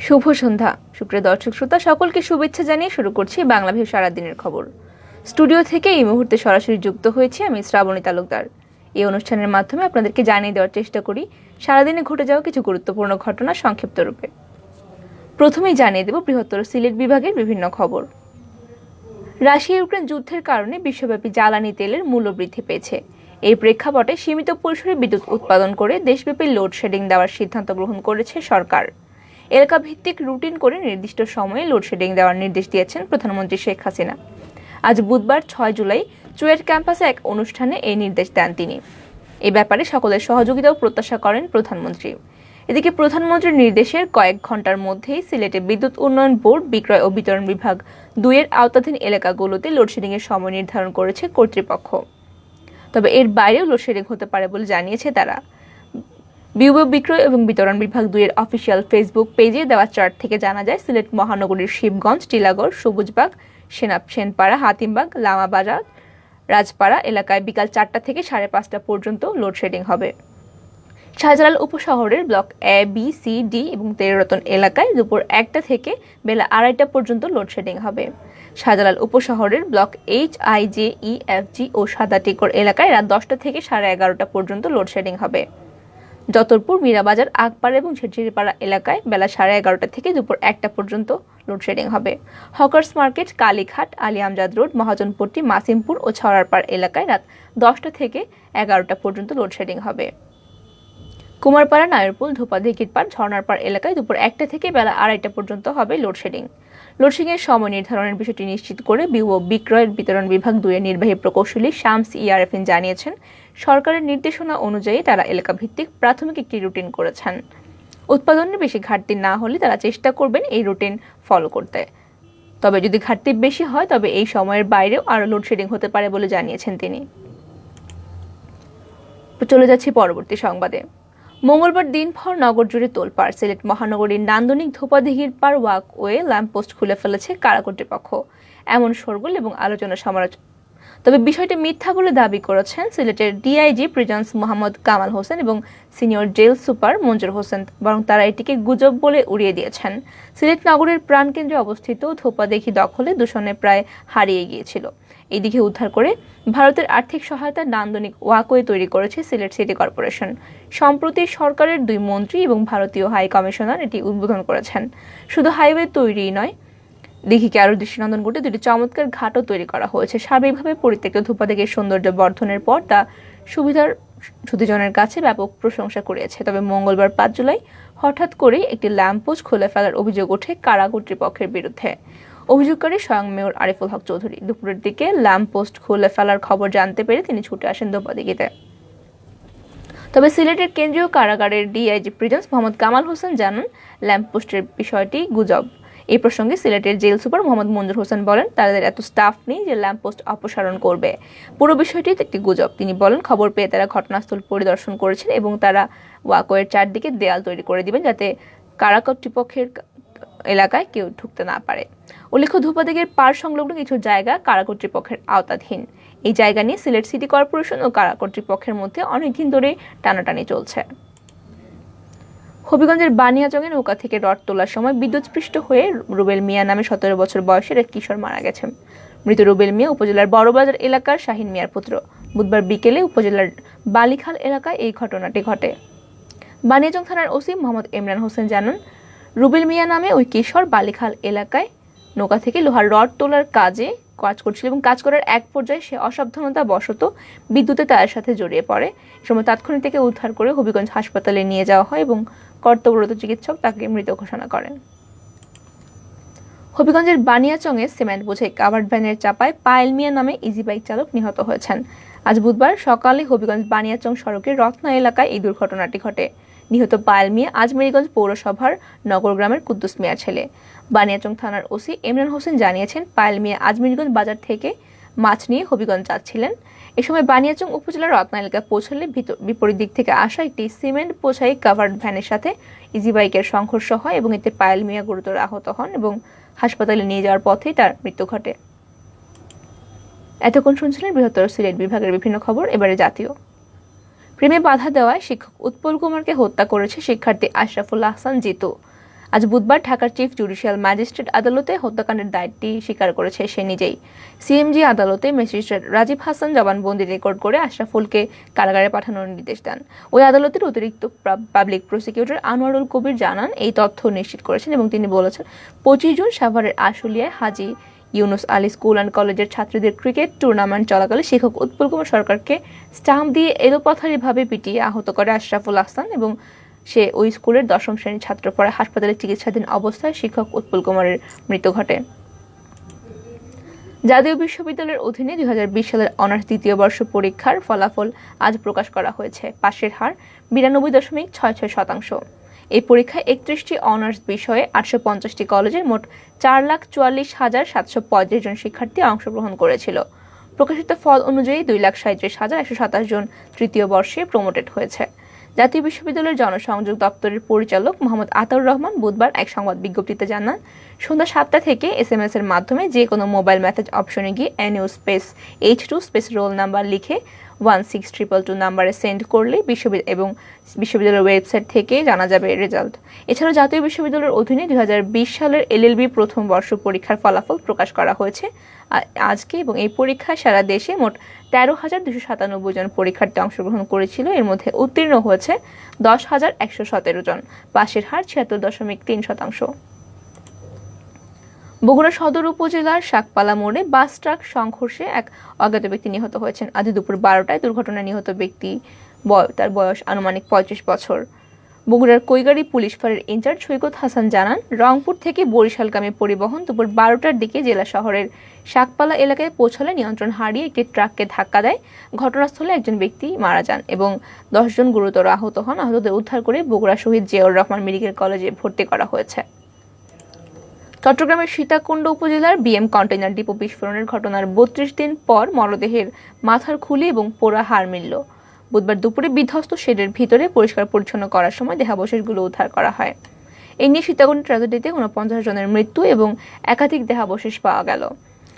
শুভ সন্ধ্যা সুপ্রিয় দর্শক শ্রোতা সকলকে শুভেচ্ছা জানিয়ে শুরু করছি বাংলা ভিউ সারাদিনের খবর। স্টুডিও থেকে এই মুহূর্তে সরাসরি যুক্ত হয়েছি আমি শ্রাবণী তালুকদার। এই অনুষ্ঠানের মাধ্যমে আপনাদেরকে জানিয়ে দেওয়ার চেষ্টা করি সারাদিনে ঘটে যাওয়া কিছু গুরুত্বপূর্ণ ঘটনা সংক্ষিপ্ত রূপে। প্রথমেই জানিয়ে দেব বৃহত্তর সিলেট বিভাগের বিভিন্ন খবর। রাশিয়া ইউক্রেন যুদ্ধের কারণে বিশ্বব্যাপী জ্বালানি তেলের মূল্য বৃদ্ধি পেয়েছে। এই প্রেক্ষাপটে সীমিত পরিসরে বিদ্যুৎ উৎপাদন করে দেশব্যাপী লোডশেডিং দেওয়ার সিদ্ধান্ত গ্রহণ করেছে সরকার। এলাকা ভিত্তিক রুটিন করে নির্দিষ্ট সময়ে লোডশেডিং দেওয়ার নির্দেশ দিয়েছেন প্রধানমন্ত্রী শেখ হাসিনা। আজ বুধবার 6 জুলাই চুয়েট ক্যাম্পাসে এক অনুষ্ঠানে এই নির্দেশ দেন তিনি। এ ব্যাপারে সকলের সহযোগিতাও প্রত্যাশা করেন প্রধানমন্ত্রী। এদিকে প্রধানমন্ত্রীর নির্দেশের কয়েক ঘন্টার মধ্যেই সিলেটে বিদ্যুৎ উন্নয়ন বোর্ড বিক্রয় ও বিতরণ বিভাগ 2 এর আওতাধীন এলাকাগুলোতে লোডশেডিংয়ের সময় নির্ধারণ করেছে কর্তৃপক্ষ। তবে এর বাইরেও লোডশেডিং হতে পারে বলে জানিয়েছে তারা। বিক্রয় এবং বিতরণ বিভাগ 2 এর অফিসিয়াল ফেসবুক পেজে দেওয়া চার্ট থেকে জানা যায় সিলেট মহানগরীর শিবগঞ্জ, টিলাগড়, সবুজবাগ, সেনপাড়া, হাতিমবাগ, লামাবাজার, রাজপাড়া এলাকায় বিকাল 4টা থেকে 5:30 পর্যন্ত লোডশেডিং হবে। শাহজালাল উপশহরের block A, B, C, D এবং তেররতন এলাকায় দুপুর 1টা থেকে বেলা 2:30 পর্যন্ত লোডশেডিং হবে। শাহজালাল উপশহরের block H, I, J, E, F, G ও সাদাটিকর এলাকায় রাত 10টা থেকে 11:30 পর্যন্ত লোডশেডিং হবে। যতরপুর, মীরাবাজার, আগপাড়া এবং ঝিরঝিরিপাড়া এলাকায় বেলা 11:30 থেকে দুপুর 1টা পর্যন্ত লোডশেডিং হবে। Hawkers market, Kalighat, Ali Amjad road, Mahajanpatti, Masimpur ও ছড়ারপাড় এলাকায় রাত 10টা থেকে 11টা পর্যন্ত লোডশেডিং হবে। কুমারপাড়া, নায়রপুল, ধোপাদিঘির পাড়, ঝর্ণারপাড় এলাকায় দুপুর 1টা থেকে বেলা 2:30 পর্যন্ত হবে লোডশেডিং। লোডশেডিংয়ের সময় নির্ধারণের বিষয়টি নিশ্চিত করে বিক্রয় বিতরণ বিভাগ 2 এর নির্বাহী প্রকৌশলী শামস ইয়ারেফিন জানিয়েছেন, সরকারের নির্দেশনা অনুযায়ী তারা এলাকা ভিত্তিক প্রাথমিক একটি রুটিন করেছেন। উৎপাদনের বেশি ঘাটতি না হলে তারা চেষ্টা করবেন এই রুটিন ফলো করতে। তবে যদি ঘাটতি বেশি হয় তবে এই সময়ের বাইরেও আরও লোডশেডিং হতে পারে বলে জানিয়েছেন তিনি। চলে যাচ্ছি পরবর্তী সংবাদে। মঙ্গলবার দিনভর নগর জুড়ে তোলপাড়। সিলেট মহানগরীর নান্দনিক ধোপাদিঘির পাড় ওয়াকওয়ে ল্যাম্পপোস্ট খুলে ফেলেছে কারা কর্তৃপক্ষ। এমন শোরগোল এবং আলোচনা সমালোচনা তবে বিষয়টি মিথ্যা বলে দাবি করেছেন সিলেটের ডিআইজি প্রিজন্স মোহাম্মদ কামাল হোসেন এবং সিনিয়র জেল সুপার মঞ্জুর হোসেন, বরং তারা এটিকে গুজব বলে উড়িয়ে দিয়েছেন। সিলেট নগরের প্রাণকেন্দ্রে অবস্থিত ধোপাদিঘি দখলে দূষণে প্রায় হারিয়ে গিয়েছিল। এই দিকে উদ্ধার করে ভারতের আর্থিক সহায়তায় নান্দনিক ওয়াকওয়ে তৈরি করেছে সিলেট সিটি কর্পোরেশন। সম্প্রতি সরকারের 2 মন্ত্রী এবং ভারতীয় হাই কমিশনার এটি উদ্বোধন করেছেন। শুধু হাইওয়ে তৈরিই নয়, দিঘিকে আরও দৃষ্টিনন্দন করতে 2টি চমৎকার ঘাটও তৈরি করা হয়েছে। সার্বিকভাবে পরিত্যক্ত ধোপাদিঘির সৌন্দর্য বর্ধনের পর তা সুবিধার সুধীজনের কাছে ব্যাপক প্রশংসা কুড়িয়েছে। তবে মঙ্গলবার 5 জুলাই হঠাৎ করেই একটি ল্যাম্পপোস্ট খুলে ফেলার অভিযোগ ওঠে কারা কর্তৃপক্ষের বিরুদ্ধে। অভিযোগকারী স্বয়ং মেয়র আরিফুল হক চৌধুরী। দুপুরের দিকে ল্যাম্পপোস্ট খুলে ফেলার খবর জানতে পেরে তিনি ছুটে আসেন ধোপাদিঘিতে। তবে সিলেটের কেন্দ্রীয় কারাগারের ডিআইজি প্রিজন্স মোহাম্মদ কামাল হোসেন জানান, ল্যাম্পপোস্টের বিষয়টি গুজব। এই প্রসঙ্গে সিলেটের জেল সুপার মোহাম্মদ মঞ্জুর হোসেন বলেন, তাদের এত স্টাফ নেই যে ল্যাম্পপোস্ট অপসারণ করবে। পুরো বিষয়টি একটি গুজব। তিনি বলেন, খবর পেয়ে তারা ঘটনাস্থল পরিদর্শন করেছেন এবং তারা ওয়াকওয়ের চারদিকে দেয়াল তৈরি করে দিবেন যাতে কারা কর্তৃপক্ষের এলাকায় কেউ ঢুকতে না পারে। উল্লেখ্য, ধোপাদিঘির পাড় সংলগ্ন কিছু জায়গা কারা কর্তৃপক্ষের আওতাধীন। এই জায়গা নিয়ে সিলেট সিটি কর্পোরেশন ও কারা কর্তৃপক্ষের মধ্যে অনেকদিন ধরে টানাটানি চলছে। হবিগঞ্জের বানিয়াচংয়ে নৌকা থেকে রড তোলার সময় বিদ্যুৎস্পৃষ্ট হয়ে রুবেল মিয়া নামে 17 বছর বয়সের এক কিশোর মারা গেছেন। মৃত রুবেল মিয়া উপজেলার বড়বাজার এলাকার শাহিন মিয়ার পুত্র। বুধবার বিকেলে উপজেলার বালিখাল এলাকায় এই ঘটনাটি ঘটে। বানিয়াচং থানার ওসি মোহাম্মদ ইমরান হোসেন জানান, রুবেল মিয়া নামে ওই কিশোর বালিখাল এলাকায় নৌকা থেকে লোহার রড তোলার কাজ করছিল এবং কাজ করার এক পর্যায়ে সে অসাবধানতা বশত বিদ্যুতের তারের সাথে জড়িয়ে পড়ে। এ সময় তাৎক্ষণিক থেকে উদ্ধার করে হবিগঞ্জ হাসপাতালে নিয়ে যাওয়া হয় এবং কর্তব্যরত চিকিৎসক তাকে মৃত ঘোষণা করেন। হবিগঞ্জের বানিয়াচংয়ে সিমেন্ট বোঝাই কাভার্ড ভ্যানের চাপায় পায়েল মিয়া নামে ইজি বাইক চালক নিহত হয়েছেন। আজ বুধবার সকালে হবিগঞ্জ বানিয়াচং সড়কের রত্না এলাকায় এই দুর্ঘটনাটি ঘটে। নিহত পায়েল মিয়া আজমেরীগঞ্জ পৌরসভার নগরগ্রামের কুদ্দুস মিয়ার ছেলে। বানিয়াচং থানার ওসি ইমরান হোসেন জানিয়েছেন, পায়েল মিয়া আজমেরীগঞ্জ বাজার থেকে মাছ নিয়ে হবিগঞ্জ যাচ্ছিলেন। এ সময় বানিয়াচং উপজেলার রত্না এলাকায় পৌঁছলে বিপরীত দিক থেকে আসা একটি সিমেন্ট বোঝাই কাভার্ড ভ্যানের সাথে ইজি বাইকের সংঘর্ষ হয় এবং এতে পায়েল মিয়া গুরুতর আহত হন এবং হাসপাতালে নিয়ে যাওয়ার পথেই তার মৃত্যু ঘটে। এতক্ষণ শুনছিলেন বৃহত্তর সিলেট বিভাগের বিভিন্ন খবর। এবারে জাতীয়। প্রেমে বাধা দেওয়ায় শিক্ষক উৎপল কুমারকে হত্যা করেছে শিক্ষার্থী আশরাফুল আহসান জিতু। আজ বুধবার ঢাকার চিফ জুডিশিয়াল ম্যাজিস্ট্রেট আদালতে হত্যাকাণ্ডের দায়টি স্বীকার করেছে সে নিজেই। সিএমজি আদালতে ম্যাজিস্ট্রেট রাজীব হাসান জবানবন্দি রেকর্ড করে আশরাফুলকে কারাগারে পাঠানোর নির্দেশ দেন। ওই আদালতের অতিরিক্ত পাবলিক প্রসিকিউটর আনোয়ারুল কবির জানান এই তথ্য নিশ্চিত করেছেন এবং তিনি বলেছেন 25 জুন সাভারের আশুলিয়ায় হাজী ইউনুস আলী স্কুল অ্যান্ড কলেজের ছাত্রীদের ক্রিকেট টুর্নামেন্ট চলাকালে শিক্ষক উৎপল কুমার সরকারকে স্টাম্প দিয়ে এলোপাথারিভাবে পিটিয়ে আহত করে আশরাফুল হাসান এবং সে ওই স্কুলের 10ম শ্রেণীর ছাত্র। পরে হাসপাতালে চিকিৎসাধীন অবস্থায় শিক্ষক উৎপল কুমারের মৃত্যু ঘটে। জাতীয় বিশ্ববিদ্যালয়ের অধীনে 2020 সালের অনার্স দ্বিতীয় বর্ষ পরীক্ষার ফলাফল আজ প্রকাশ করা হয়েছে। পাশের হার 92.66%। এই পরীক্ষায় 31টি অনার্স বিষয়ে 850টি কলেজের মোট 4,44,735 জন শিক্ষার্থী অংশগ্রহণ করেছিল। প্রকাশিত ফল অনুযায়ী 2,37,127 জন তৃতীয় বর্ষে প্রমোটেড হয়েছে। জাতীয় বিশ্ববিদ্যালয়ের জনসংযোগ দপ্তরের পরিচালক মোহাম্মদ আতাউর রহমান বুধবার এক সংবাদ বিজ্ঞপ্তিতে জানান, সন্ধ্যা 7টা থেকে SMS এর মাধ্যমে যে কোনো মোবাইল মেসেজ অপশনে গিয়ে NU space H2 space roll number লিখে 16222 নাম্বারে সেন্ড করলে বিশ্ববিদ্যালয়ের ওয়েবসাইট থেকে জানা যাবে রেজাল্ট। এছাড়াও জাতীয় বিশ্ববিদ্যালয়ের অধীনে 2020 সালের LLB প্রথম বর্ষ পরীক্ষার ফলাফল প্রকাশ করা হয়েছে আজকে এবং এই পরীক্ষায় সারা দেশে মোট 13,297 জন পরীক্ষার্থী অংশগ্রহণ করেছিল। এর মধ্যে উত্তীর্ণ হয়েছে 10,117 জন। পাশের হার 76.3%। বগুড়া সদর উপজেলার শাকপালা মোড়ে বাস ট্রাক সংঘর্ষে এক অজ্ঞাত ব্যক্তি নিহত হয়েছেন। আজ দুপুর 12টায় দুর্ঘটনায় নিহত ব্যক্তি তার বয়স আনুমানিক 35 বছর। বগুড়ার কৈগাড়ি পুলিশ ফাঁড়ির ইনচার্জ সৈকত হাসান জানান, রংপুর থেকে বরিশালগামী পরিবহন দুপুর 12টার দিকে জেলা শহরের শাকপালা এলাকায় পৌঁছালে নিয়ন্ত্রণ হারিয়ে একটি ট্রাককে ধাক্কা দেয়। ঘটনাস্থলে একজন ব্যক্তি মারা যান এবং 10 জন গুরুতর আহত হন। আহতদের উদ্ধার করে বগুড়া শহীদ জিয়াউর রহমান মেডিকেল কলেজে ভর্তি করা হয়েছে। চট্টগ্রামের সীতাকুণ্ড উপজেলার BM কন্টেইনার ডিপো বিস্ফোরণের ঘটনার 32 দিন পর মরদেহের মাথার খুলি এবং পোড়া হাড় মিলল। বুধবার দুপুরে বিধ্বস্ত শেডের ভিতরে পরিষ্কার পরিচ্ছন্ন করার সময় দেহাবশেষগুলো উদ্ধার করা হয়। এই নিয়ে সীতাকুণ্ড ট্র্যাজেডিতে 49 জনের মৃত্যু এবং একাধিক দেহাবশেষ পাওয়া গেল।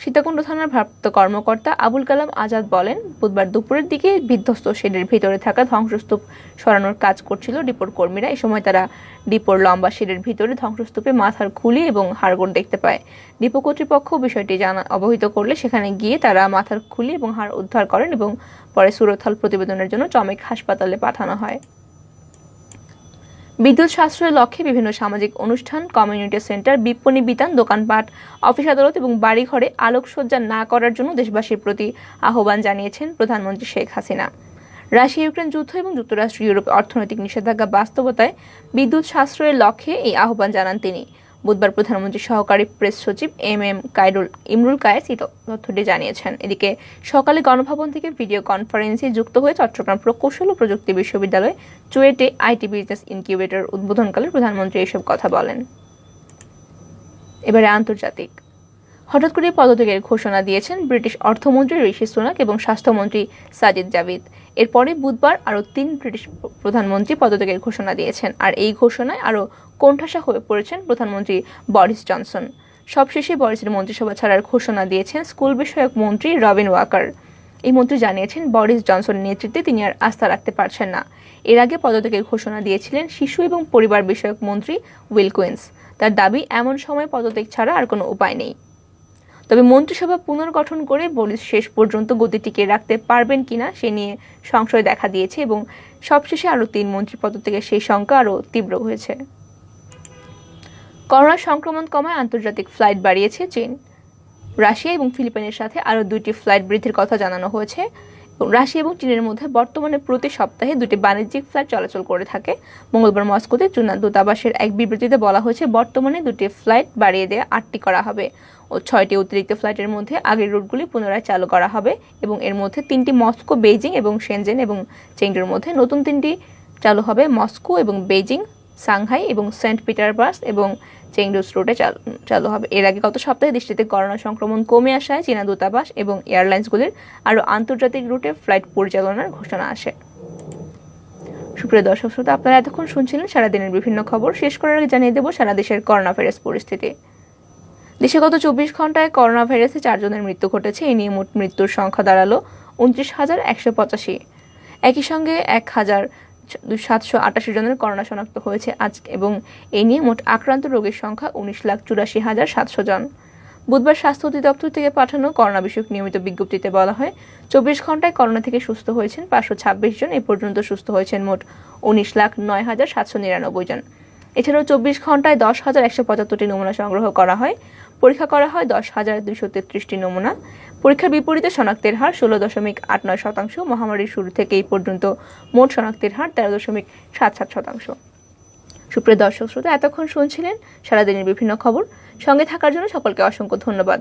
সীতাকুণ্ড থানার ভারপ্রাপ্ত কর্মকর্তা আবুল কালাম আজাদ বলেন, বুধবার দুপুরের দিকে বিধ্বস্ত শেডের ভিতরে থাকা ধ্বংসস্তূপ সরানোর কাজ করছিল ডিপোর কর্মীরা। এই সময় তারা ডিপোর লম্বা শেডের ভিতরে ধ্বংসস্তূপে মাথার খুলি এবং হাড়গোড় দেখতে পায়। ডিপো কর্তৃপক্ষ বিষয়টি অবহিত করলে সেখানে গিয়ে তারা মাথার খুলি এবং হাড় উদ্ধার করেন এবং পরে সুরতহাল প্রতিবেদনের জন্য চমেক হাসপাতালে পাঠানো হয়। বিদ্যুৎ সাশ্রয়ের লক্ষ্যে বিভিন্ন সামাজিক অনুষ্ঠান, কমিউনিটি সেন্টার, বিপণী বিতান, দোকানপাট, অফিস আদালত এবং বাড়িঘরে আলোকসজ্জা না করার জন্য দেশবাসীর প্রতি আহ্বান জানিয়েছেন প্রধানমন্ত্রী শেখ হাসিনা। রাশিয়া ইউক্রেন যুদ্ধ এবং যুক্তরাষ্ট্র ইউরোপে অর্থনৈতিক নিষেধাজ্ঞা বাস্তবতায় বিদ্যুৎ সাশ্রয়ের লক্ষ্যে এই আহ্বান জানান তিনি। বুধবার প্রধানমন্ত্রীর সহকারী প্রেস সচিব ইমরুল কায়েস এই তথ্যটি জানিয়েছেন। এদিকে সকালে গণভবন থেকে ভিডিও কনফারেন্সে যুক্ত হয়ে চট্টগ্রাম প্রকৌশল ও প্রযুক্তি বিশ্ববিদ্যালয় চুয়েটে IT বিজনেস ইনকিউবেটর উদ্বোধনকালে প্রধানমন্ত্রী এসব কথা বলেন। এবারে আন্তর্জাতিক। হঠাৎ করে পদত্যাগের ঘোষণা দিয়েছেন ব্রিটিশ অর্থমন্ত্রী ঋষি সুনাক এবং স্বাস্থ্যমন্ত্রী সাজিদ জাভিদ। এরপরে বুধবার আরও 3 ব্রিটিশ প্রধানমন্ত্রী পদত্যাগের ঘোষণা দিয়েছেন। আর এই ঘোষণায় আরও কোণঠাসা হয়ে পড়েছেন প্রধানমন্ত্রী বরিস জনসন। সবশেষে বরিসের মন্ত্রিসভা ছাড়ার ঘোষণা দিয়েছেন স্কুল বিষয়ক মন্ত্রী রবিন ওয়াকার। এই মন্ত্রী জানিয়েছেন, বরিস জনসনের নেতৃত্বে তিনি আর আস্থা রাখতে পারছেন না। এর আগে পদত্যাগের ঘোষণা দিয়েছিলেন শিশু এবং পরিবার বিষয়ক মন্ত্রী উইল কুইন্স। তার দাবি, এমন সময় পদত্যাগ ছাড়া আর কোনো উপায় নেই। তবে মন্ত্রিসভা পুনর্গঠন করে বরিস শেষ পর্যন্ত গতি টিকিয়ে রাখতে পারবেন কিনা সে নিয়ে সংশয় দেখা দিয়েছে এবং সবশেষে আরও 3 মন্ত্রী পদত্যাগের সেই শঙ্কা আরও তীব্র হয়েছে। করোনা সংক্রমণ কমায় আন্তর্জাতিক ফ্লাইট বাড়িয়েছে চীন। রাশিয়া এবং ফিলিপাইনের সাথে আরও 2টি ফ্লাইট বৃদ্ধির কথা জানানো হয়েছে। রাশিয়া এবং চীনের মধ্যে বর্তমানে প্রতি সপ্তাহে 2টি বাণিজ্যিক ফ্লাইট চলাচল করে থাকে। মঙ্গলবার মস্কোতে চীনা দূতাবাসের এক বিবৃতিতে বলা হয়েছে, বর্তমানে 2টি ফ্লাইট বাড়িয়ে দেওয়া 8টি করা হবে ও 6টি অতিরিক্ত ফ্লাইটের মধ্যে আগের রুটগুলি পুনরায় চালু করা হবে এবং এর মধ্যে 3টি মস্কো, বেইজিং এবং শেনজেন এবং চেংডুর মধ্যে নতুন 3টি চালু হবে মস্কো এবং বেইজিং, সাংহাই এবং সেন্ট পিটারবার্গ এবং চেংডু রুটে চালু হবে। এর আগে গত সপ্তাহে দেশটিতে করোনা সংক্রমণ কমে আসায় চীনা দূতাবাস এবং এয়ারলাইন্সগুলির আরও আন্তর্জাতিক রুটে ফ্লাইট পরিচালনার ঘোষণা আসে। সুপ্রিয় দর্শক শ্রোতা, আপনারা এতক্ষণ শুনছিলেন সারাদিনের বিভিন্ন খবর। শেষ করার আগে জানিয়ে দেব সারা দেশের করোনা ভাইরাস পরিস্থিতি। দেশে গত 24 ঘন্টায় করোনা ভাইরাসে 4 জনের মৃত্যু ঘটেছে। এই নিয়ে মোট মৃত্যুর সংখ্যা দাঁড়ালো 29,185। একই সঙ্গে 1,000 788 জনের করোনা শনাক্ত হয়েছে আজ, এবং এই নিয়ে মোট আক্রান্ত রোগীর সংখ্যা 19,84,700 জন। বুধবার স্বাস্থ্য অধিদপ্তর থেকে পাঠানো করোনা বিষয়ক নিয়মিত বিজ্ঞপ্তিতে বলা হয়, 24 ঘন্টায় করোনা থেকে সুস্থ হয়েছেন 526 জন। এ পর্যন্ত সুস্থ হয়েছেন মোট 19,09,799 জন। এছাড়াও 24 ঘন্টায় 10,175টি নমুনা সংগ্রহ করা হয়। পরীক্ষা করা হয় 10,233টি নমুনা। পরীক্ষার বিপরীতে শনাক্তের হার 16.89%। মহামারীর শুরু থেকে এই পর্যন্ত মোট শনাক্তের হার 13.77%। সুপ্রিয় দর্শক শ্রোতা, এতক্ষণ শুনছিলেন সারাদিনের বিভিন্ন খবর। সঙ্গে থাকার জন্য সকলকে অসংখ্য ধন্যবাদ।